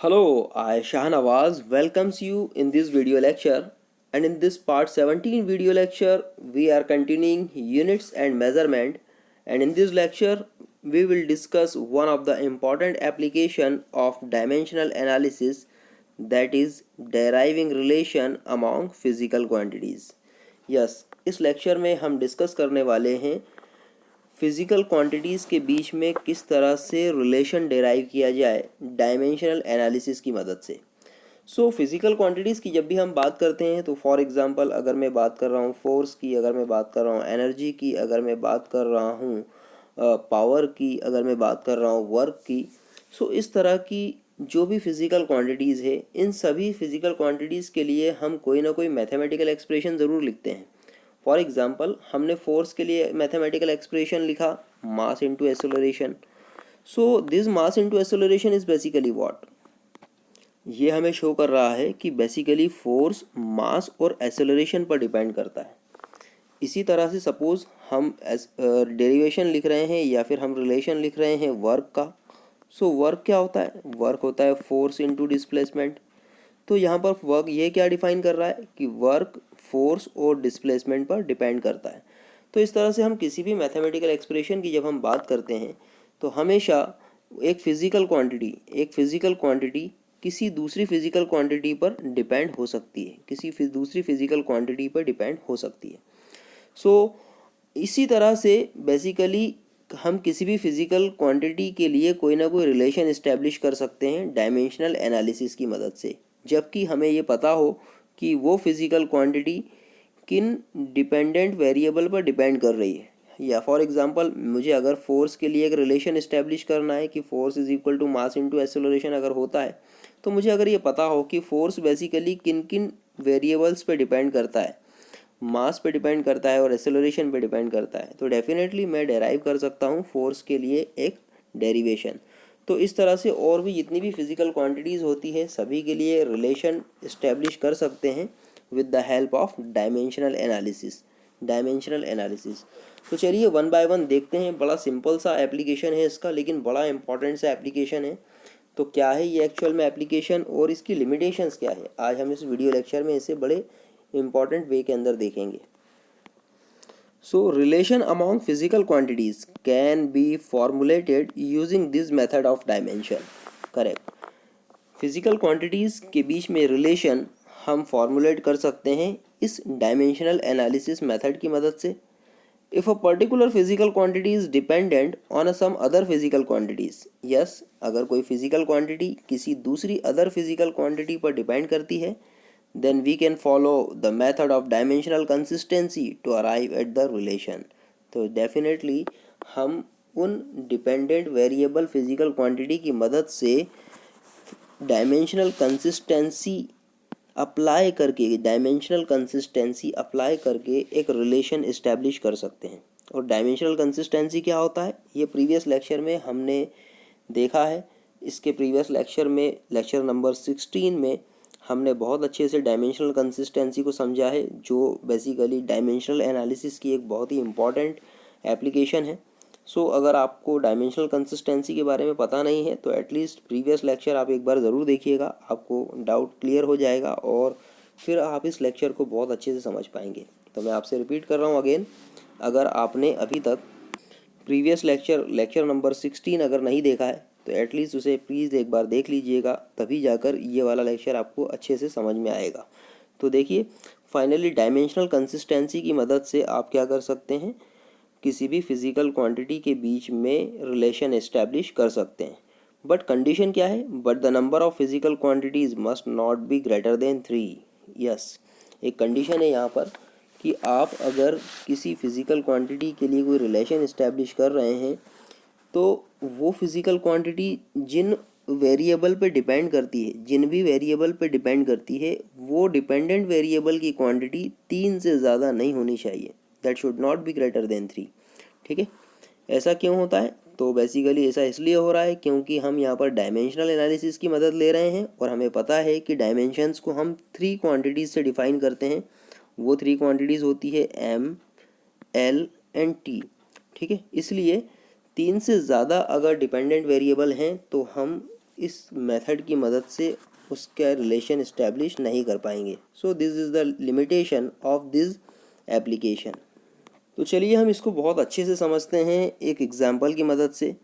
Hello, I Shahnawaz welcomes you in this video lecture, and in this part 17 video lecture we are continuing units and measurement, and in this lecture we will discuss one of the important application of dimensional analysis, that is deriving relation among physical quantities. Yes, इस lecture में हम discuss करने वाले हैं physical quantities के बीच में किस तरह से रिलेशन डेराइव किया जाए डायमेंशनल एनालिसिस की मदद से। फिज़िकल क्वांटिटीज़ की जब भी हम बात करते हैं तो फॉर एग्जांपल अगर मैं बात कर रहा हूँ फोर्स की, अगर मैं बात कर रहा हूँ एनर्जी की, अगर मैं बात कर रहा हूँ पावर की, अगर मैं बात कर रहा हूँ वर्क की, इस तरह की जो भी फिज़िकल क्वांटिटीज़ है, इन सभी फिज़िकल क्वांटिटीज़ के लिए हम कोई ना कोई मैथमेटिकल एक्सप्रेशन ज़रूर लिखते हैं। फॉर एग्जाम्पल हमने फोर्स के लिए मैथमेटिकल एक्सप्रेशन लिखा मास into acceleration. This mass into acceleration is basically what, ये हमें शो कर रहा है कि बेसिकली फोर्स मास और एक्सेलरेशन पर डिपेंड करता है। इसी तरह से सपोज हम डेरिवेशन लिख रहे हैं या फिर हम रिलेशन लिख रहे हैं वर्क का। वर्क क्या होता है? वर्क होता है फोर्स इंटू डिस्प्लेसमेंट। तो यहाँ पर वर्क ये क्या डिफाइन कर रहा है कि वर्क फोर्स और डिस्प्लेसमेंट पर डिपेंड करता है। तो इस तरह से हम किसी भी मैथमेटिकल एक्सप्रेशन की जब हम बात करते हैं तो हमेशा एक फिज़िकल क्वांटिटी किसी दूसरी फिज़िकल क्वांटिटी पर डिपेंड हो सकती है, किसी दूसरी फिज़िकल क्वांटिटी पर डिपेंड हो सकती है। इसी तरह से बेसिकली हम किसी भी फिज़िकल क्वांटिटी के लिए कोई ना कोई रिलेशन इस्टेब्लिश कर सकते हैं डायमेंशनल एनालिसिस की मदद से, जबकि हमें ये पता हो कि वो फिज़िकल क्वांटिटी किन डिपेंडेंट वेरिएबल पर डिपेंड कर रही है। या फॉर एग्जांपल मुझे अगर फोर्स के लिए एक रिलेशन इस्टेब्लिश करना है कि force is equal to mass into acceleration अगर होता है, तो मुझे अगर ये पता हो कि फोर्स बेसिकली किन किन वेरिएबल्स पे डिपेंड करता है, मास पे डिपेंड करता है और एक्सेलरेशन पे डिपेंड करता है, तो डेफिनेटली मैं डेराइव कर सकता हूँ फोर्स के लिए एक डेरिवेशन। तो इस तरह से और भी जितनी भी फिज़िकल क्वांटिटीज़ होती है सभी के लिए रिलेशन इस्टेब्लिश कर सकते हैं with the help of dimensional analysis. तो चलिए वन बाय वन देखते हैं। बड़ा सिंपल सा एप्लीकेशन है इसका, लेकिन बड़ा इंपॉर्टेंट सा एप्लीकेशन है। तो क्या है ये एक्चुअल में एप्लीकेशन और इसकी लिमिटेशंस क्या है, आज हम इस वीडियो लेक्चर में इसे बड़े इंपॉर्टेंट वे के अंदर देखेंगे। Relation among physical quantities can be formulated using this method of dimension. Correct. Physical quantities के बीच में रिलेशन हम फॉर्मुलेट कर सकते हैं इस डायमेंशनल एनालिसिस मेथड की मदद से। If a particular physical quantity is dependent on some other physical quantities, yes, अगर कोई फिजिकल क्वांटिटी किसी दूसरी अदर फिजिकल क्वांटिटी पर डिपेंड करती है, then we can follow the method of dimensional consistency to arrive at the relation. तो definitely हम उन डिपेंडेंट वेरिएबल फिजिकल क्वांटिटी की मदद से डायमेंशनल कंसिस्टेंसी अप्लाई करके एक रिलेशन इस्टेब्लिश कर सकते हैं। और डायमेंशनल कंसिस्टेंसी क्या होता है ये प्रीवियस लेक्चर में हमने देखा है। इसके प्रीवियस लेक्चर में, लेक्चर नंबर 16 में हमने बहुत अच्छे से डायमेंशनल कंसिस्टेंसी को समझा है, जो बेसिकली डायमेंशनल एनालिसिस की एक बहुत ही इम्पॉर्टेंट एप्लीकेशन है। अगर आपको डायमेंशनल कंसिस्टेंसी के बारे में पता नहीं है तो एटलीस्ट प्रीवियस लेक्चर आप एक बार ज़रूर देखिएगा, आपको डाउट क्लियर हो जाएगा और फिर आप इस लेक्चर को बहुत अच्छे से समझ पाएंगे। तो मैं आपसे रिपीट कर रहा हूँ अगेन, अगर आपने अभी तक प्रीवियस लेक्चर नंबर 16 अगर नहीं देखा है तो एटलीस्ट उसे प्लीज़ एक बार देख लीजिएगा, तभी जाकर ये वाला लेक्चर आपको अच्छे से समझ में आएगा। तो देखिए, फाइनली डायमेंशनल कंसिस्टेंसी की मदद से आप क्या कर सकते हैं, किसी भी फिजिकल क्वांटिटी के बीच में रिलेशन एस्टैब्लिश कर सकते हैं। बट कंडीशन क्या है? But the number of physical quantities must not be greater than 3। Yes, एक कंडीशन है यहाँ पर कि आप अगर किसी फिजिकल क्वांटिटी के लिए कोई रिलेशन इस्टेब्लिश कर रहे हैं तो वो फिज़िकल क्वांटिटी जिन वेरिएबल पे डिपेंड करती है, जिन भी वेरिएबल पे डिपेंड करती है, वो डिपेंडेंट वेरिएबल की क्वांटिटी 3 से ज़्यादा नहीं होनी चाहिए। That should not be greater than 3। ठीक है, ऐसा क्यों होता है? तो बेसिकली ऐसा इसलिए हो रहा है क्योंकि हम यहाँ पर डायमेंशनल एनालिसिस की मदद ले रहे हैं और हमें पता है कि डायमेंशंस को हम 3 क्वांटिटीज़ से डिफाइन करते हैं। वो 3 क्वांटिटीज़ होती है एम, एल एंड टी। ठीक है, इसलिए 3 से ज़्यादा अगर डिपेंडेंट वेरिएबल हैं तो हम इस मेथड की मदद से उसका रिलेशन इस्टेब्लिश नहीं कर पाएंगे। So this is the limitation of this application. तो चलिए हम इसको बहुत अच्छे से समझते हैं एक एग्जाम्पल की मदद से।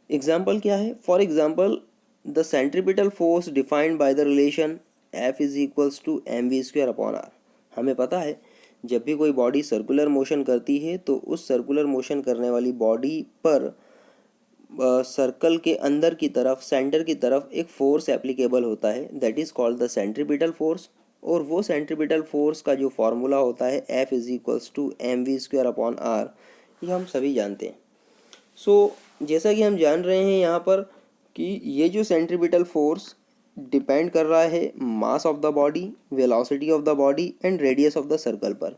एग्जाम्पल क्या है? For example the centripetal force defined by the relation F is equals to mv² upon r। हमें पता है जब भी कोई बॉडी सर्कुलर मोशन करती है तो उस सर्कुलर मोशन करने वाली बॉडी पर सर्कल के अंदर की तरफ, सेंटर की तरफ एक फोर्स एप्लीकेबल होता है, that is called the centripetal force. और वो सेंट्रीपिटल फोर्स का जो फॉर्मूला होता है F is equals to mv² upon r, ये हम सभी जानते हैं। सो जैसा कि हम जान रहे हैं यहाँ पर कि ये जो सेंट्रीपिटल फोर्स डिपेंड कर रहा है mass of the body, velocity of the body and radius of the circle पर।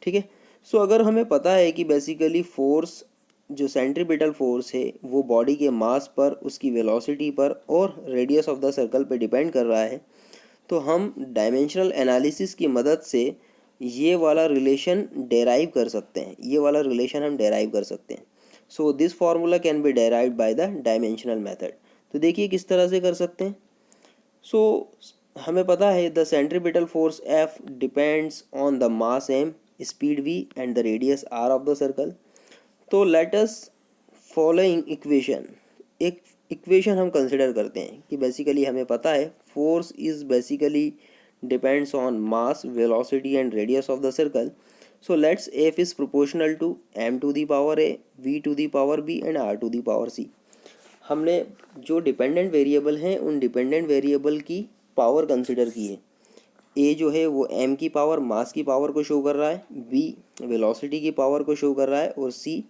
ठीक है। सो अगर हमें पता है कि बेसिकली फोर्स जो सेंट्रीपिटल फोर्स है वो बॉडी के मास पर, उसकी वेलोसिटी पर और रेडियस ऑफ द सर्कल पर डिपेंड कर रहा है, तो हम डायमेंशनल एनालिसिस की मदद से ये वाला रिलेशन डेराइव कर सकते हैं। ये वाला रिलेशन हम डेराइव कर सकते हैं। So this formula can be derived by the dimensional method. तो देखिए किस तरह से कर सकते हैं। सो हमें पता है the centripetal force F depends on the mass m, speed v and the radius r of the circle. तो लेट अस फॉलोइंग इक्वेशन, एक इक्वेशन हम कंसिडर करते हैं कि बेसिकली हमें पता है force is basically depends on mass, velocity and radius of the circle. So let's F is proportional to m to the power a, v to the power b and r to the power c। हमने जो dependent variable हैं उन dependent variable की power consider की है। ए जो है वो m की पावर, मास की पावर को शो कर रहा है, b वेलोसिटी की पावर को शो कर रहा है और c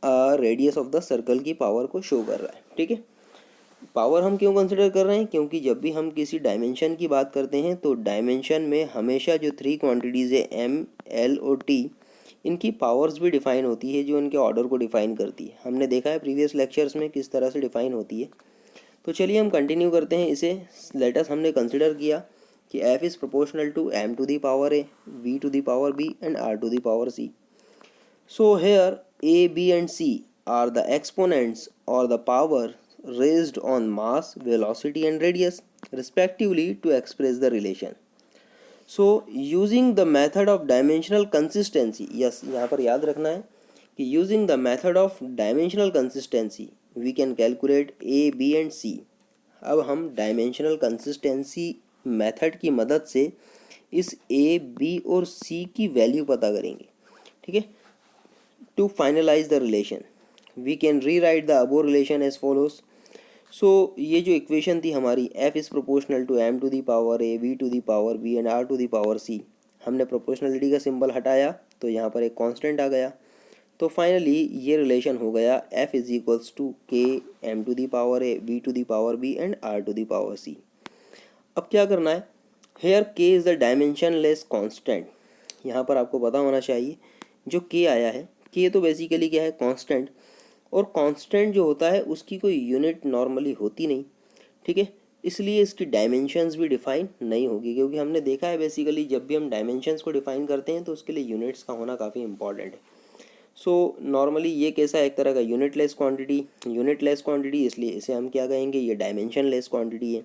radius of the circle की पावर को शो कर रहा है। ठीक है। पावर हम क्यों कंसिडर कर रहे हैं? क्योंकि जब भी हम किसी डायमेंशन की बात करते हैं तो डायमेंशन में हमेशा जो 3 क्वांटिटीज़ है m, l और t, इनकी पावर्स भी डिफाइन होती है जो इनके ऑर्डर को डिफाइन करती है। हमने देखा है प्रीवियस लेक्चर्स में किस तरह से डिफाइन होती है। तो चलिए हम कंटिन्यू करते हैं इसे। लेटस हमने कंसिडर किया कि F is proportional to m to the power a, v to the power b and r to the power c। So here A, B and C are the exponents or the power raised on mass, velocity and radius respectively to express the relation. So using the method of dimensional consistency, yes, यहाँ पर याद रखना है कि using the method of dimensional consistency we can calculate A, B and C। अब हम dimensional consistency method की मदद से इस A, B और C की वैल्यू पता करेंगे। ठीक है। To finalize the relation we can rewrite the above relation as follows. So ये जो इक्वेशन थी हमारी F is proportional to m to the power a, v to the power b and r to the power c, हमने proportionality का symbol हटाया तो यहाँ पर एक कांस्टेंट आ गया। तो फाइनली ये रिलेशन हो गया F is equals to k m to the power a, v to the power b and r to the power c। अब क्या करना है? Here k is the dimensionless constant. यहाँ पर आपको पता होना चाहिए जो k आया है, k तो बेसिकली क्या है? कांस्टेंट। और कांस्टेंट जो होता है उसकी कोई यूनिट नॉर्मली होती नहीं। ठीक है। इसलिए इसकी डायमेंशंस भी डिफाइन नहीं होगी, क्योंकि हमने देखा है बेसिकली जब भी हम डायमेंशंस को डिफाइन करते हैं तो उसके लिए यूनिट्स का होना काफ़ी इंपॉर्टेंट है। सो नॉर्मली ये कैसा है? एक तरह का यूनिटलेस क्वांटिटी, इसलिए इसे हम क्या कहेंगे? ये डायमेंशनलेस क्वांटिटी है।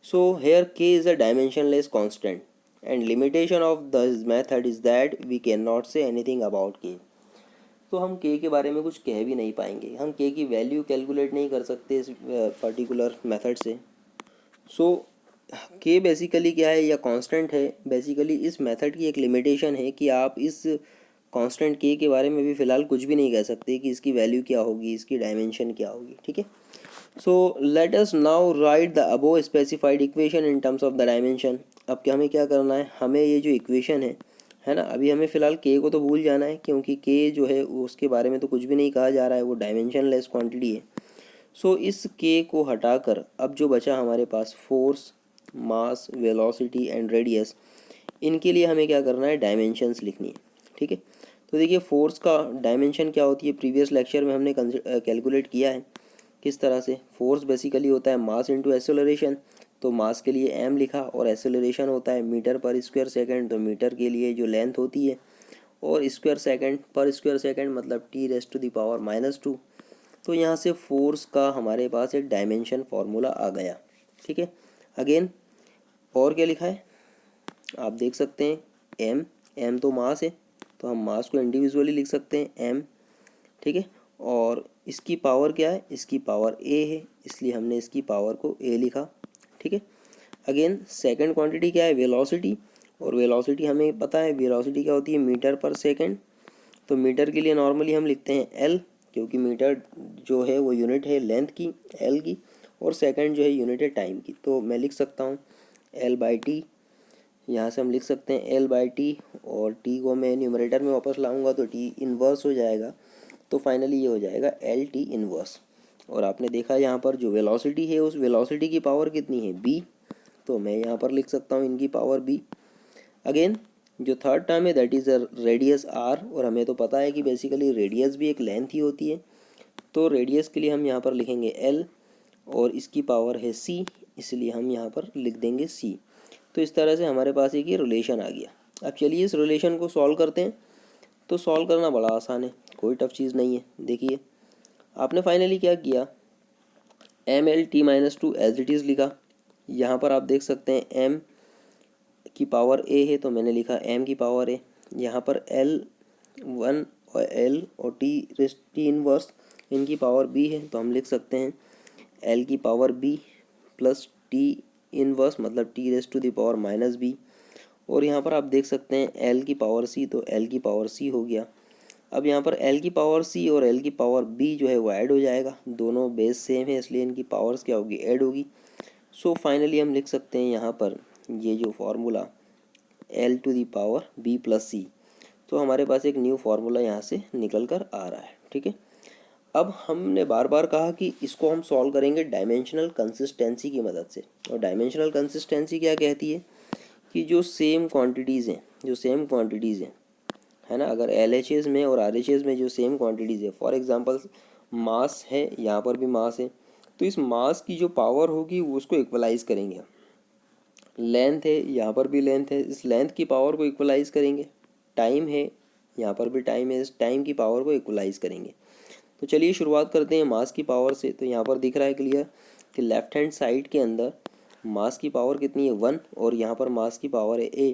So here k is a dimensionless constant and limitation of this method is that we can not say anything about k। तो हम k के बारे में कुछ कह भी नहीं पाएंगे, हम k की वैल्यू कैलकुलेट नहीं कर सकते इस पर्टिकुलर मेथड से। सो k बेसिकली क्या है? या कांस्टेंट है। बेसिकली इस मेथड की एक लिमिटेशन है कि आप इस कांस्टेंट k के बारे में भी फ़िलहाल कुछ भी नहीं कह सकते कि इसकी वैल्यू क्या होगी, इसकी डायमेंशन क्या होगी। ठीक है। So let us now right the above specified equation in terms of the dimension. अब क्या हमें क्या करना है? हमें ये जो इक्वेशन है ना, अभी हमें फ़िलहाल k को तो भूल जाना है, क्योंकि k जो है उसके बारे में तो कुछ भी नहीं कहा जा रहा है, वो डायमेंशनलेस क्वांटिटी है। सो इस k को हटाकर अब जो बचा हमारे पास force, mass, velocity and radius, इनके लिए हमें क्या करना है? डायमेंशंस लिखनी है। ठीक है। तो देखिए फोर्स का डायमेंशन क्या होती है, प्रीवियस लेक्चर में हमने कैलकुलेट किया है। किस तरह से? फोर्स बेसिकली होता है मास इंटू एक्सेलरेशन। तो मास के लिए m लिखा और एक्सेलरेशन होता है मीटर पर स्क्वायर सेकंड। तो मीटर के लिए जो लेंथ होती है और स्क्वायर सेकंड पर स्क्वायर सेकंड मतलब t raise to the power -2। तो यहाँ से फोर्स का हमारे पास एक डायमेंशन फार्मूला आ गया। ठीक है, अगेन और क्या लिखा है आप देख सकते हैं, एम, एम तो मास है तो हम मास को इंडिविजुअली लिख सकते हैं एम। ठीक है, और इसकी पावर क्या है, इसकी पावर ए है, इसलिए हमने इसकी पावर को ए लिखा। ठीक है, अगेन सेकंड क्वांटिटी क्या है, वेलोसिटी, और वेलोसिटी हमें पता है वेलोसिटी क्या होती है, मीटर पर सेकंड। तो मीटर के लिए नॉर्मली हम लिखते हैं एल, क्योंकि मीटर जो है वो यूनिट है लेंथ की एल की, और सेकंड जो है यूनिट है टाइम की। तो मैं लिख सकता हूँ एल बाई टी, यहाँ से हम लिख सकते हैं एल बाई टी, और टी को मैं न्यूमरेटर में वापस लाऊंगा तो टी इन्वर्स हो जाएगा, तो फाइनली ये हो जाएगा एल टी इन्वर्स। और आपने देखा यहाँ पर जो वेलोसिटी है उस वेलोसिटी की पावर कितनी है, बी, तो मैं यहाँ पर लिख सकता हूँ इनकी पावर बी। अगेन जो थर्ड टर्म है दैट इज़ रेडियस आर, और हमें तो पता है कि बेसिकली रेडियस भी एक लेंथ ही होती है, तो रेडियस के लिए हम यहाँ पर लिखेंगे एल, और इसकी पावर है सी, इसलिए हम यहाँ पर लिख देंगे सी। तो इस तरह से हमारे पास एक ये रिलेशन आ गया। अब चलिए इस रिलेशन को सॉल्व करते हैं। तो सॉल्व करना बड़ा आसान है, कोई टफ चीज़ नहीं है। देखिए आपने फाइनली क्या किया, M L T minus two as it is लिखा। यहाँ पर आप देख सकते हैं एम की पावर ए है तो मैंने लिखा एम की पावर ए। यहाँ पर एल वन और एल और टी इनवर्स इनकी पावर बी है, तो हम लिख सकते हैं एल की power B plus T inverse मतलब T raise to the power minus B. और यहाँ पर आप देख सकते हैं एल की पावर सी, तो एल की पावर सी हो गया। अब यहाँ पर एल की पावर सी और एल की पावर बी जो है वो ऐड हो जाएगा, दोनों बेस सेम है इसलिए इनकी पावर्स क्या होगी, ऐड होगी। सो फाइनली हम लिख सकते हैं यहाँ पर ये जो formula L to the power B plus C, तो हमारे पास एक न्यू फार्मूला यहाँ से निकल कर आ रहा है। ठीक है, अब हमने बार बार कहा कि इसको हम सॉल्व करेंगे डायमेंशनल कंसिस्टेंसी की मदद से। और डायमेंशनल कंसिस्टेंसी क्या कहती है कि जो सेम क्वांटिटीज़ हैं, जो सेम क्वांटिटीज़ हैं, है ना, अगर LHS में और RHS में जो सेम क्वांटिटीज़ है, फॉर एग्जांपल मास है, यहाँ पर भी मास है, तो इस मास की जो पावर होगी वो उसको इक्वलाइज करेंगे। लेंथ है, यहाँ पर भी लेंथ है, इस लेंथ की पावर को इक्वलाइज करेंगे। टाइम है, यहाँ पर भी टाइम है, इस टाइम की पावर को इक्वलाइज करेंगे। तो चलिए शुरुआत करते हैं मास की पावर से। तो यहाँ पर दिख रहा है क्लियर कि लेफ्ट हैंड साइड के अंदर मास की पावर कितनी है 1, और यहाँ पर मास की पावर है a,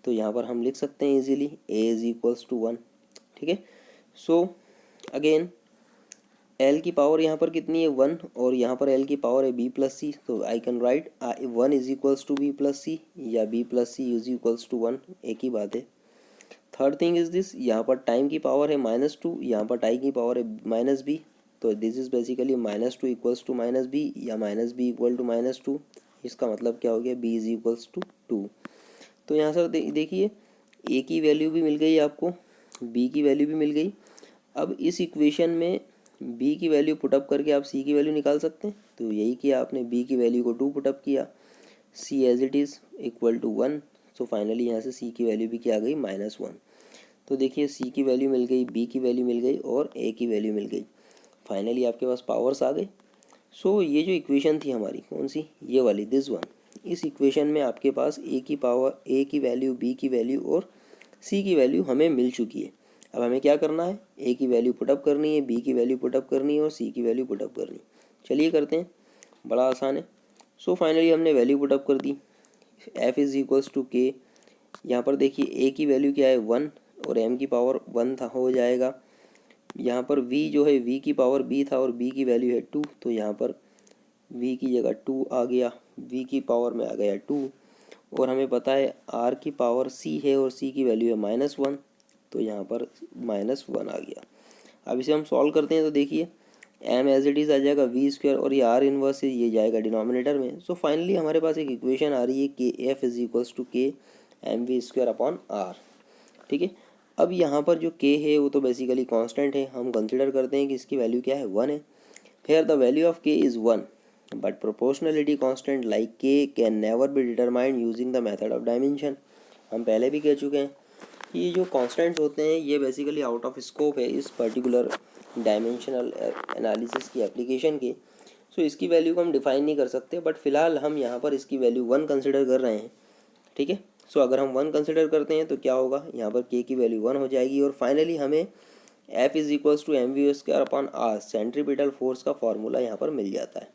तो यहाँ पर हम लिख सकते हैं easily a is equals to 1। ठीक है, सो अगेन L की पावर यहाँ पर कितनी है 1, और यहाँ पर L की पावर है b प्लस सी, तो I can write 1 is equals to b plus C या b plus C is equals to 1, एक ही बात है। थर्ड थिंग इज दिस, यहाँ पर टाइम की पावर है -2, यहाँ पर टाइम की पावर है -b, तो this is basically -2 equals to -b या -b इक्वल टू -2। इसका मतलब क्या हो गया, b इज इक्वल्स टू 2। तो यहाँ सर देखिए a की वैल्यू भी मिल गई आपको, b की वैल्यू भी मिल गई। अब इस इक्वेशन में b की वैल्यू पुटअप करके आप c की वैल्यू निकाल सकते हैं। तो यही किया आपने, b की वैल्यू को 2 पुटअप किया, c as it is equal to 1। So finally यहाँ से c की वैल्यू भी क्या आ गई, -1। तो देखिए c की वैल्यू मिल गई, b की वैल्यू मिल गई और a की वैल्यू मिल गई। फाइनली आपके पास पावर्स आ गए। सो ये जो इक्वेशन थी हमारी कौन सी, ये वाली, दिस वन, इस इक्वेशन में आपके पास a की पावर, a की वैल्यू, b की वैल्यू और c की वैल्यू हमें मिल चुकी है। अब हमें क्या करना है, a की वैल्यू पुटअप करनी है, b की वैल्यू पुटअप करनी है और c की वैल्यू पुटअप करनी है। चलिए करते हैं, बड़ा आसान है। सो फाइनली हमने वैल्यू पुटअप कर दी, f is equals to k। यहाँ पर देखिए a की वैल्यू क्या है 1 और m की पावर 1 था, हो जाएगा। यहाँ पर v जो है, v की पावर b था और b की वैल्यू है 2, तो यहाँ पर v की जगह 2 आ गया, v की पावर में आ गया 2। और हमें पता है r की पावर c है और c की वैल्यू है -1, तो यहाँ पर -1 आ गया। अब इसे हम सॉल्व करते हैं तो देखिए m एज इट इज़ आ जाएगा v², और ये r इनवर्स है, ये जाएगा डिनोमिनेटर में। सो फाइनली हमारे पास एक इक्वेशन आ रही है कि f is equals to k mv² upon r। ठीक है, अब यहाँ पर जो k है वो तो बेसिकली कांस्टेंट है, हम कंसिडर करते हैं कि इसकी वैल्यू क्या है, 1 है। Here the value of k is 1, but proportionality constant like k can never be determined using the method of dimension. हम पहले भी कह चुके हैं कि ये जो कांस्टेंट्स होते हैं ये बेसिकली आउट ऑफ स्कोप है इस पर्टिकुलर डायमेंशनल एनालिसिस की एप्लीकेशन के। सो इसकी वैल्यू को हम डिफाइन नहीं कर सकते, बट फिलहाल हम यहाँ पर इसकी वैल्यू 1 कंसिडर कर रहे हैं। ठीक है, सो अगर हम 1 कंसिडर करते हैं तो क्या होगा, यहाँ पर k की वैल्यू 1 हो जाएगी। और फाइनली हमें F is equals to M V square upon R, centripetal force का फॉर्मूला यहाँ पर मिल जाता है.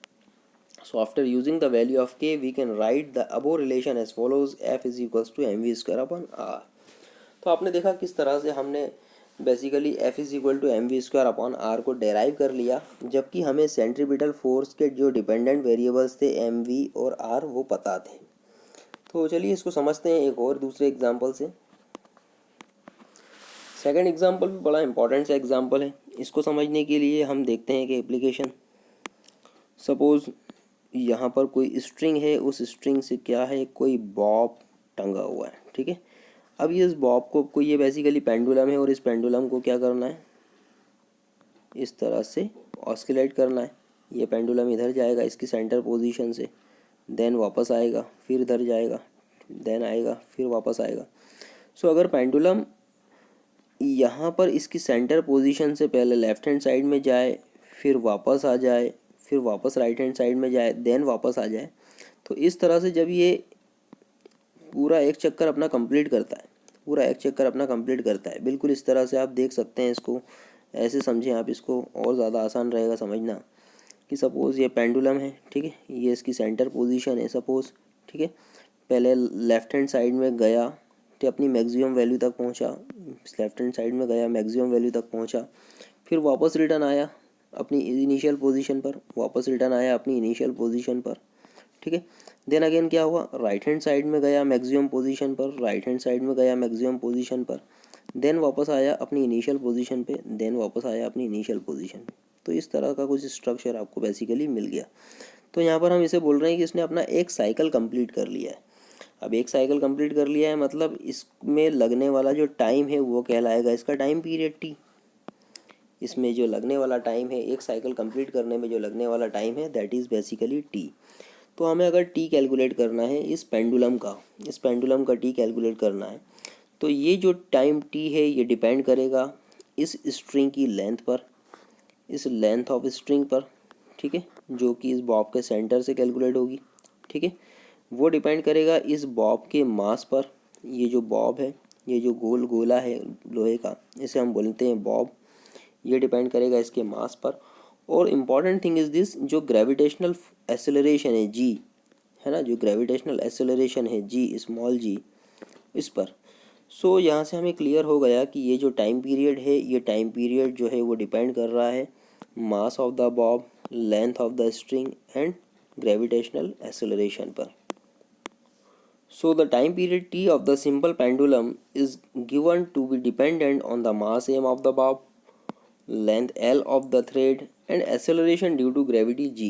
So after using the value of K, we can write the above relation as follows: F is equals to mv square upon r. तो आपने देखा किस तरह से हमने basically F is equal to M V square upon R को derive कर लिया, जबकि हमें सेंट्रीपिटल फोर्स के जो डिपेंडेंट वेरिएबल्स थे एम वी और आर वो पता थे. तो चलिए इसको समझते हैं एक और दूसरे एग्जांपल से. सेकंड एग्जांपल भी बड़ा इंपॉर्टेंट सा एग्जांपल है. इसको समझने के लिए हम देखते हैं कि एप्लीकेशन. सपोज यहाँ पर कोई स्ट्रिंग है, उस स्ट्रिंग से क्या है, कोई बॉब टंगा हुआ है. ठीक है. अब ये इस बॉब को ये बेसिकली पेंडुलम है और इस पेंडुलम को क्या करना है, इस तरह से ऑस्किलेट करना है. ये पेंडुलम इधर जाएगा इसकी सेंटर पोजीशन से, देन वापस आएगा, फिर इधर जाएगा, देन आएगा, फिर वापस आएगा. सो अगर पेंडुलम यहाँ पर इसकी सेंटर पोजीशन से पहले लेफ्ट हैंड साइड में जाए, फिर वापस आ जाए, फिर वापस राइट हैंड साइड में जाए, देन वापस आ जाए, तो इस तरह से जब ये पूरा एक चक्कर अपना कंप्लीट करता है, पूरा एक चक्कर अपना कंप्लीट करता है, बिल्कुल इस तरह से आप देख सकते हैं. इसको ऐसे समझें आप, इसको और ज़्यादा आसान रहेगा समझना. कि सपोज़ ये पेंडुलम है, ठीक है, ये इसकी सेंटर पोजीशन है सपोज़. ठीक है. पहले लेफ्ट हैंड साइड में गया तो अपनी मैक्सिमम वैल्यू तक पहुंचा, लेफ्ट हैंड साइड में गया, मैक्सिमम वैल्यू तक पहुंचा, फिर वापस रिटर्न आया अपनी इनिशियल पोजीशन पर, वापस रिटर्न आया अपनी इनिशियल पोजीशन पर. ठीक है. देन अगेन क्या हुआ, राइट हैंड साइड में गया मैक्सिमम पोजीशन पर, राइट हैंड साइड में गया मैक्सिमम पोजीशन पर, देन वापस आया अपनी इनिशियल पोजीशन पे, देन वापस आया अपनी इनिशियल पोजीशन पे. तो इस तरह का कुछ स्ट्रक्चर आपको बेसिकली मिल गया. तो यहाँ पर हम इसे बोल रहे हैं कि इसने अपना एक साइकिल कंप्लीट कर लिया है. अब एक साइकिल कंप्लीट कर लिया है मतलब इसमें लगने वाला जो टाइम है वो कहलाएगा इसका टाइम पीरियड टी. इसमें जो लगने वाला टाइम है, एक साइकिल कंप्लीट करने में जो लगने वाला टाइम है, दैट इज़ बेसिकली टी. तो हमें अगर टी कैलकुलेट करना है इस पेंडुलम का टी कैलकुलेट करना है, तो ये जो टाइम टी है ये डिपेंड करेगा इस स्ट्रिंग की लेंथ पर, इस लेंथ ऑफ स्ट्रिंग पर. ठीक है. जो कि इस बॉब के सेंटर से कैलकुलेट होगी. ठीक है. वो डिपेंड करेगा इस बॉब के मास पर. ये जो बॉब है, ये जो गोल गोला है लोहे का, इसे हम बोलते हैं बॉब. ये डिपेंड करेगा इसके मास पर. और इम्पॉर्टेंट थिंग इज़ दिस, जो ग्रेविटेशनल एक्सेलरेशन है जी, है ना, जो ग्रेविटेशनल एक्सेलरेशन है जी, स्मॉल जी, इस पर. सो यहाँ से हमें क्लियर हो गया कि ये जो टाइम पीरियड है, ये टाइम पीरियड जो है वो डिपेंड कर रहा है mass of the Bob, length of the string and gravitational acceleration पर. So the time period t of the simple pendulum is given to be dependent on the mass m of the bob, length l of the thread and acceleration due to gravity g.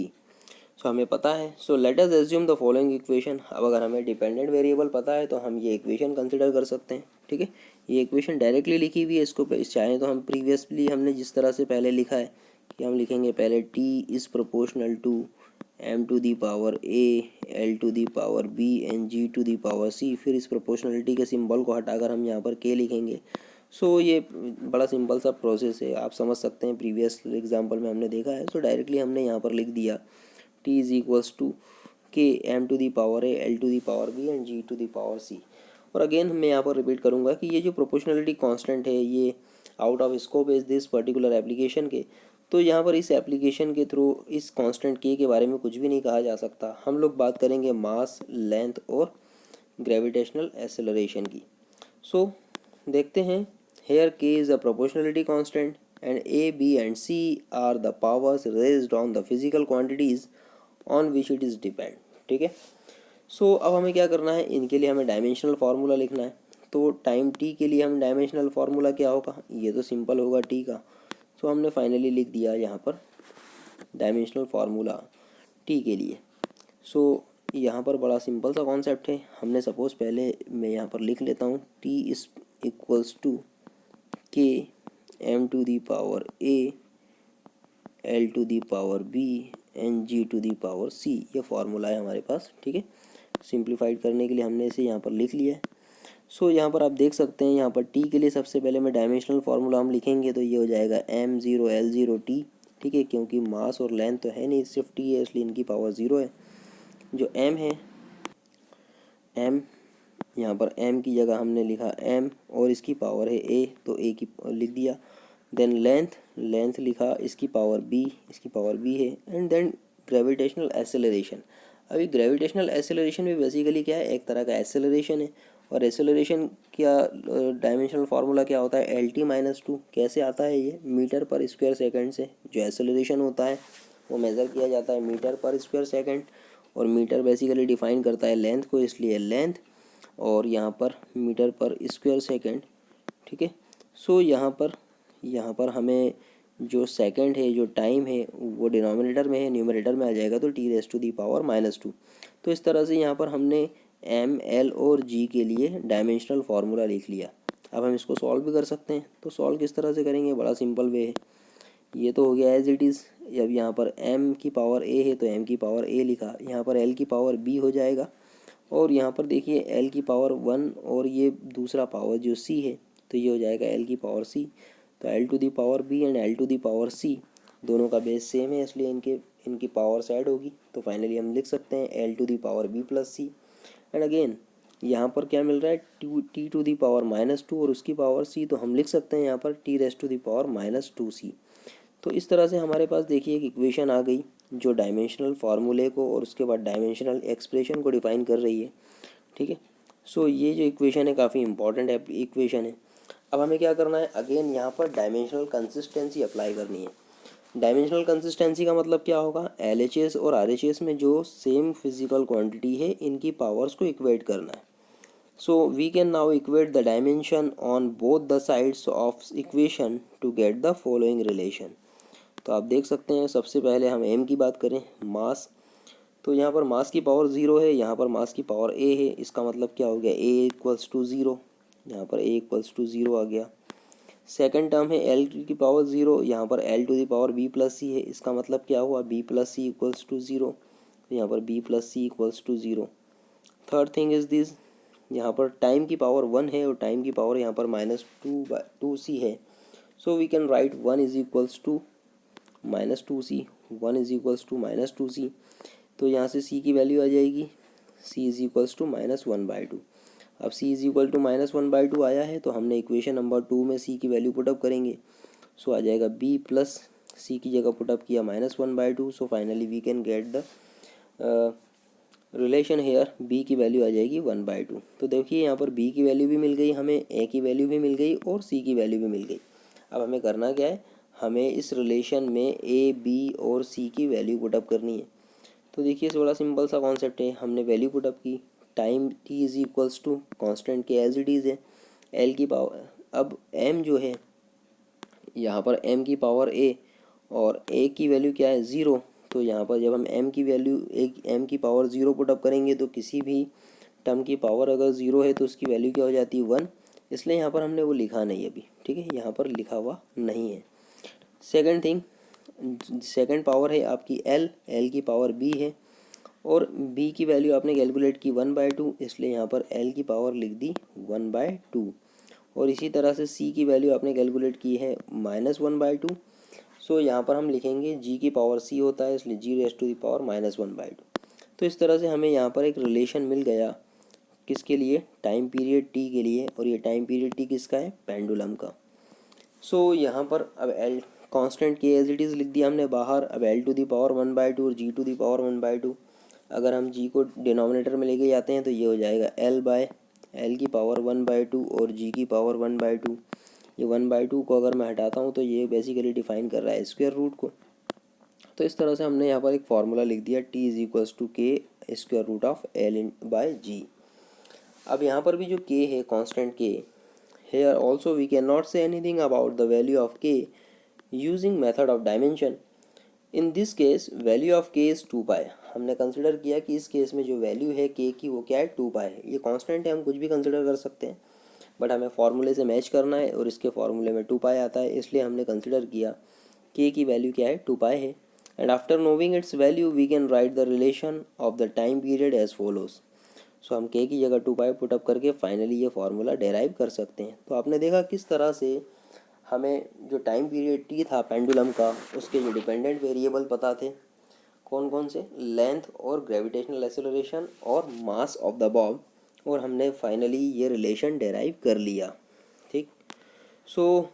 So हमें पता है. So let us assume the following equation. अब अगर हमें dependent variable पता है तो हम ये इक्वेशन कंसिडर कर सकते हैं. ठीक है. ये इक्वेशन डायरेक्टली लिखी हुई है. इसको चाहें तो हम प्रीवियसली हमने जिस तरह से पहले लिखा है कि हम लिखेंगे पहले t is proportional to m to the power a, l to the power b and g to the power c. फिर इस प्रोपोर्शनलिटी के सिंबल को हटाकर हम यहाँ पर k लिखेंगे. सो ये बड़ा सिंपल सा प्रोसेस है, आप समझ सकते हैं, प्रीवियस एग्जांपल में हमने देखा है. सो डायरेक्टली हमने यहाँ पर लिख दिया t is equals to k m to the power a, l to the power b and g to the power c. और अगेन मैं यहाँ पर रिपीट करूँगा कि ये जो प्रोपोर्शनलिटी कांस्टेंट है ये out of scope is this particular application के. तो यहाँ पर इस एप्लीकेशन के थ्रू इस कांस्टेंट के बारे में कुछ भी नहीं कहा जा सकता. हम लोग बात करेंगे मास, लेंथ और ग्रेविटेशनल एक्सेलरेशन की. सो देखते हैं. Here k is a proportionality constant and a, b and c are the powers raised on the physical quantities on which it is depend. ठीक है. सो अब हमें क्या करना है, इनके लिए हमें डायमेंशनल फार्मूला लिखना है. तो टाइम t के लिए हम डायमेंशनल फार्मूला क्या होगा, ये तो सिंपल होगा t का. सो हमने फाइनली लिख दिया यहाँ पर डायमेंशनल फार्मूला t के लिए. सो यहाँ पर बड़ा सिंपल सा कॉन्सेप्ट है. हमने सपोज़ पहले मैं यहाँ पर लिख लेता हूँ t is equals to k m to the power a, l to the power b and g to the power c. ये फार्मूला है हमारे पास. ठीक है. सिंप्लीफाइड करने के लिए हमने इसे यहाँ पर लिख लिया है. सो यहाँ पर आप देख सकते हैं, यहाँ पर t के लिए सबसे पहले मैं डायमेंशनल फार्मूला हम लिखेंगे तो ये हो जाएगा m0 l0 t. ठीक है. क्योंकि मास और लेंथ तो है नहीं, सिर्फ t है, इसलिए इनकी पावर 0 है. जो m है, m यहाँ पर m की जगह हमने लिखा m और इसकी पावर है a, तो a की लिख दिया. देन लेंथ लिखा, इसकी पावर b, इसकी पावर b है, एंड देन ग्रेविटेशनल एसेलरेशन। अभी ग्रेविटेशनल एसेलरेशन भी बेसिकली क्या है, एक तरह का एसेलरेशन है। और एसेलरेशन क्या डायमेंशनल फार्मूला क्या होता है, LT-2। कैसे आता है ये, मीटर पर स्क्वायर सेकंड से जो एसेलरेशन होता है वो मेज़र किया जाता है मीटर पर स्क्वायर सेकंड। और मीटर बेसिकली डिफाइन करता है लेंथ को, इसलिए लेंथ, और यहाँ पर मीटर पर स्क्वायर सेकंड। ठीक है, सो यहाँ पर हमें जो सेकंड है, जो टाइम है, वो डिनोमिनेटर में है, न्यूमरेटर में आ जाएगा तो T⁻²। तो इस तरह से यहाँ पर हमने M, L और G के लिए डायमेंशनल फार्मूला लिख लिया। अब हम इसको सॉल्व भी कर सकते हैं। तो सॉल्व किस तरह से करेंगे, बड़ा सिंपल वे है। ये तो हो गया एज इट इज़। अब यहाँ पर M की पावर A है तो M की पावर A लिखा, यहाँ पर L की पावर B हो जाएगा, और यहाँ पर देखिए L की पावर 1 और ये दूसरा पावर जो C है तो ये हो जाएगा L की पावर C। तो L⁻B एंड L⁻C दोनों का बेस सेम है, इसलिए इनकी पावर्स ऐड होगी। तो फाइनली हम लिख सकते हैं L⁻B+C। एंड अगेन यहाँ पर क्या मिल रहा है, T⁻⁻2 और उसकी पावर C, तो हम लिख सकते हैं यहाँ पर T⁻²C। तो इस तरह से हमारे पास देखिए एक इक्वेशन आ गई जो डायमेंशनल फार्मूले को और उसके बाद डायमेंशनल एक्सप्रेशन को डिफाइन कर रही है। ठीक है, सो ये जो इक्वेशन है काफ़ी इंपॉर्टेंट इक्वेशन है। अब हमें क्या करना है, अगेन यहाँ पर डायमेंशनल कंसिस्टेंसी अप्लाई करनी है। डायमेंशनल कंसिस्टेंसी का मतलब क्या होगा, LHS और RHS में जो सेम फिजिकल क्वांटिटी है इनकी पावर्स को इक्वेट करना है। So we can now equate the dimension on both the sides of equation to get the following relation. तो आप देख सकते हैं, सबसे पहले हम M की बात करें, मास। तो यहाँ पर मास की पावर 0 है, यहाँ पर मास की पावर A है। इसका मतलब क्या हो गया, A=0, यहाँ पर A=0 आ गया। सेकंड टर्म है L की पावर 0, यहाँ पर L⁻B+C है। इसका मतलब क्या हुआ, B+C=0, यहाँ पर B+C=0। Third thing is this, यहाँ पर टाइम की पावर 1 है और टाइम की पावर यहाँ पर -2/2C है। So we can write 1=-2C, 1=-2C। तो यहाँ से C की वैल्यू आ जाएगी, C=-1/2। अब C=-1/2 आया है तो हमने इक्वेशन नंबर 2 में C की वैल्यू पुटअप करेंगे। सो आ जाएगा B प्लस C की जगह पुटअप किया -1/2। So finally we can get the relation here, B की वैल्यू आ जाएगी 1/2। तो देखिए यहाँ पर B की वैल्यू भी मिल गई हमें, A की वैल्यू भी मिल गई और C की वैल्यू भी मिल गई। अब हमें करना क्या है, हमें इस रिलेशन में A, B और C की वैल्यू पुटअप करनी है। तो देखिए इस बड़ा सिंपल सा कॉन्सेप्ट है, हमने वैल्यू पुटअप की। टाइम T=, कांस्टेंट के एज इट इज़ है, L की पावर, अब M जो है यहाँ पर M की पावर A और A की वैल्यू क्या है, 0। तो यहाँ पर जब हम M की वैल्यू M की पावर 0 पुटअप करेंगे तो किसी भी टर्म की पावर अगर 0 है तो उसकी वैल्यू क्या हो जाती है, 1। इसलिए यहाँ पर हमने वो लिखा नहीं अभी, ठीक है, यहाँ पर लिखा हुआ नहीं है। सेकंड थिंग, सेकंड पावर है आपकी L की पावर B है और B की वैल्यू आपने कैलकुलेट की 1/2, इसलिए यहाँ पर L की पावर लिख दी 1/2। और इसी तरह से C की वैल्यू आपने कैलकुलेट की है -1/2। सो यहाँ पर हम लिखेंगे G की पावर C होता है, इसलिए G⁻⁻1/2। तो इस तरह से हमें यहाँ पर एक रिलेशन मिल गया, किसके लिए, टाइम पीरियड T के लिए। और ये टाइम पीरियड T किसका है, पेंडुलम का। सो यहाँ पर अब L कांस्टेंट के एज इट इज़ लिख दिया हमने बाहर। अब L⁻1/2 और G⁻1/2, अगर हम G को डिनोमिनेटर में लेके जाते हैं तो ये हो जाएगा L की पावर 1/2 और G की पावर 1/2। ये 1/2 को अगर मैं हटाता हूँ तो ये बेसिकली डिफाइन कर रहा है स्क्वायर रूट को। तो इस तरह से हमने यहाँ पर एक फार्मूला लिख दिया, T=K²√L/G। अब यहाँ पर भी जो K है, constant K, here also we cannot say anything about the value of K using method of dimension. In this case value of K is 2π। हमने कंसिडर किया कि इस केस में जो वैल्यू है K की वो क्या है, 2π है। ये कांस्टेंट है, हम कुछ भी कंसिडर कर सकते हैं, बट हमें फार्मूले से मैच करना है और इसके फार्मूले में 2π आता है, इसलिए हमने कंसिडर किया K की वैल्यू क्या है, 2π है। And after knowing its value we can write the relation of the time period as follows. So हम K की जगह 2π पुटअप करके फाइनली ये फार्मूला डेराइव कर सकते हैं। तो आपने देखा किस तरह से हमें जो टाइम पीरियड T था पेंडुलम का, उसके जो डिपेंडेंट वेरिएबल पता थे, कौन कौन से, लेंथ और ग्रेविटेशनल एक्सेलरेशन और मास ऑफ द बॉब, और हमने फाइनली ये रिलेशन डेराइव कर लिया। ठीक, सो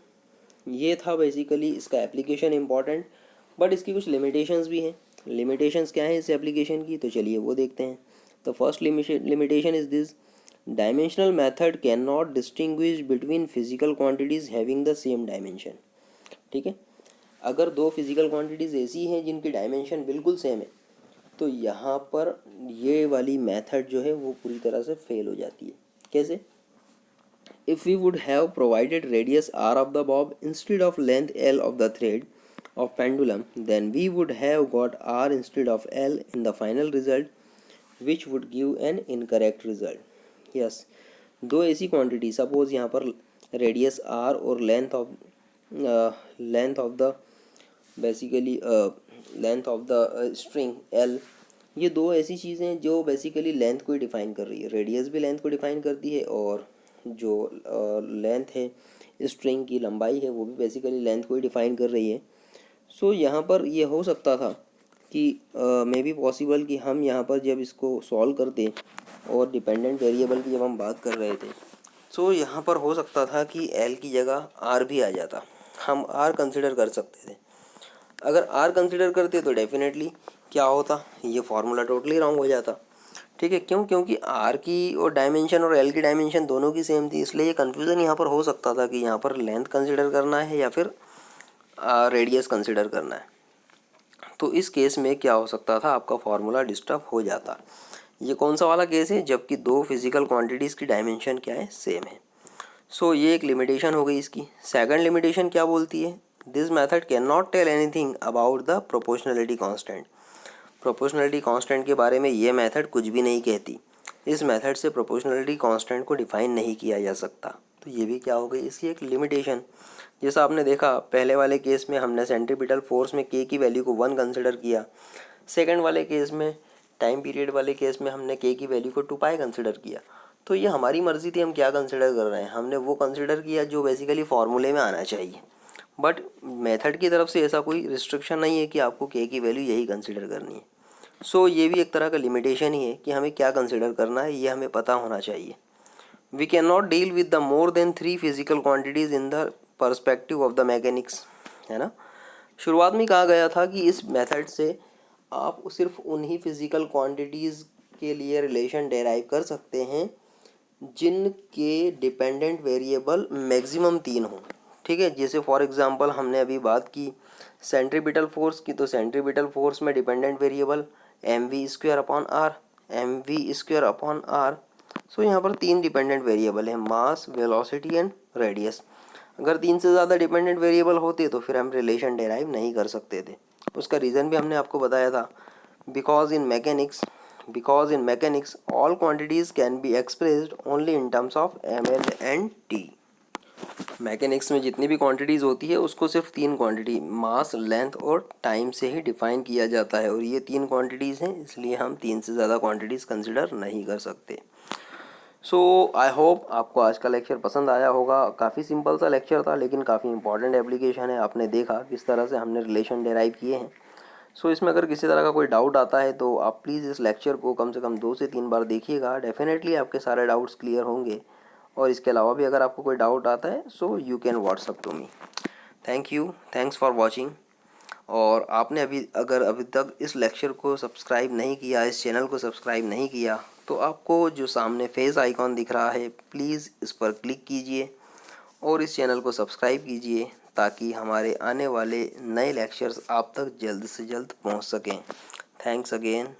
ये था बेसिकली इसका एप्लीकेशन इम्पॉर्टेंट, बट इसकी कुछ लिमिटेशंस भी हैं। लिमिटेशंस क्या है इस एप्लीकेशन की, तो चलिए वो देखते हैं। तो first limitation is this: dimensional method can not distinguish between physical quantities having the same dimension. ठीक है, अगर दो फिजिकल क्वांटिटीज़ ऐसी हैं जिनकी डायमेंशन बिल्कुल सेम है, तो यहाँ पर ये वाली मेथड जो है वो पूरी तरह से फेल हो जाती है। कैसे? If we would have provided radius r of the bob instead of length l of the thread of pendulum, then we would have got r instead of l in the final result, which would give an incorrect result. Yes, दो ऐसी quantity, suppose यहाँ पर radius r और length of the basically length of the string l, ये दो ऐसी चीज़ें जो बेसिकली लेंथ को ही डिफाइन कर रही है। रेडियस भी लेंथ को डिफाइन करती है और जो लेंथ है स्ट्रिंग की लंबाई है वो भी बेसिकली लेंथ को ही डिफाइन कर रही है। सो यहाँ पर ये हो सकता था कि मे बी पॉसिबल कि हम यहाँ पर जब इसको सॉल्व करते और डिपेंडेंट वेरिएबल की जब हम बात कर रहे थे, सो यहाँ पर हो सकता था कि एल की जगह आर भी आ जाता, हम आर कंसिडर कर सकते थे। अगर आर कंसिडर करते तो डेफिनेटली क्या होता, ये फार्मूला टोटली रॉन्ग हो जाता। ठीक है, क्यों? क्योंकि आर की और डायमेंशन और एल की डायमेंशन दोनों की सेम थी, इसलिए ये कन्फ्यूज़न यहाँ पर हो सकता था कि यहाँ पर लेंथ कंसिडर करना है या फिर रेडियस कंसिडर करना है। तो इस केस में क्या हो सकता था, आपका फार्मूला डिस्टर्ब हो जाता। ये कौन सा वाला केस है? जबकि दो फिजिकल क्वांटिटीज़ की डायमेंशन क्या है, सेम है। सो ये एक लिमिटेशन हो गई इसकी। सेकंड लिमिटेशन क्या बोलती है? This method can not tell anything about the proportionality constant. Proportionality constant के बारे में ये मेथड कुछ भी नहीं कहती। इस मेथड से प्रोपोर्शनलिटी कांस्टेंट को डिफाइन नहीं किया जा सकता। तो ये भी क्या हो गई, इसकी एक लिमिटेशन। जैसा आपने देखा पहले वाले केस में हमने सेंट्रीपिटल फोर्स में के की वैल्यू को 1 कंसिडर किया, सेकंड वाले केस में टाइम पीरियड वाले केस में हमने के की वैल्यू को 2 पाई कंसिडर किया। तो ये हमारी मर्ज़ी थी हम क्या कंसिडर कर रहे हैं, हमने वो कंसिडर किया जो बेसिकली फार्मूले में आना चाहिए। बट मेथड की तरफ से ऐसा कोई रिस्ट्रिक्शन नहीं है कि आपको के की वैल्यू यही कंसिडर करनी है। सो ये भी एक तरह का लिमिटेशन ही है कि हमें क्या कंसिडर करना है, ये हमें पता होना चाहिए। We can not deal with the more than 3 physical quantities in the perspective of the mechanics, है ना। शुरुआत में कहा गया था कि इस मेथड से आप सिर्फ उन्हीं फिजिकल क्वांटिटीज़ के लिए रिलेशन डेराइव कर सकते हैं जिनके डिपेंडेंट वेरिएबल मैक्सिमम 3 हों। ठीक है, जैसे फॉर एग्जांपल हमने अभी बात की सेंट्रीपिटल फोर्स की, तो सेंट्रीपिटल फोर्स में dependent variable mv² upon R, mv² upon R. So यहाँ पर 3 डिपेंडेंट वेरिएबल है, मास, वेलोसिटी एंड रेडियस। अगर 3 से ज़्यादा डिपेंडेंट वेरिएबल होते तो फिर हम रिलेशन डेराइव नहीं कर सकते थे। उसका रीज़न भी हमने आपको बताया था, because in mechanics all quantities can be expressed only in terms of ml and t। Mechanics में जितनी भी क्वांटिटीज़ होती है उसको सिर्फ 3 क्वांटिटी, मास, लेंथ और टाइम से ही डिफाइन किया जाता है, और ये 3 क्वांटिटीज़ हैं, इसलिए हम 3 से ज़्यादा क्वांटिटीज़ कंसिडर नहीं कर सकते। सो आई होप आपको आज का लेक्चर पसंद आया होगा। काफ़ी सिंपल सा लेक्चर था लेकिन काफ़ी इंपॉर्टेंट एप्लीकेशन है। आपने देखा किस तरह से हमने रिलेशन डेराइव किए हैं। सो इसमें अगर किसी तरह का कोई डाउट आता है तो आप प्लीज़ इस लेक्चर को कम से कम 2 से 3 बार देखिएगा, डेफिनेटली आपके सारे डाउट्स क्लियर होंगे। और इसके अलावा भी अगर आपको कोई डाउट आता है so you can WhatsApp to me. Thank you, thanks for watching. और आपने अभी तक इस लेक्चर को सब्सक्राइब नहीं किया, इस चैनल को सब्सक्राइब नहीं किया, तो आपको जो सामने फेस आइकॉन दिख रहा है प्लीज़ इस पर क्लिक कीजिए और इस चैनल को सब्सक्राइब कीजिए ताकि हमारे आने वाले नए लेक्चर्स आप तक जल्द से जल्द पहुंच सकें। Thanks again.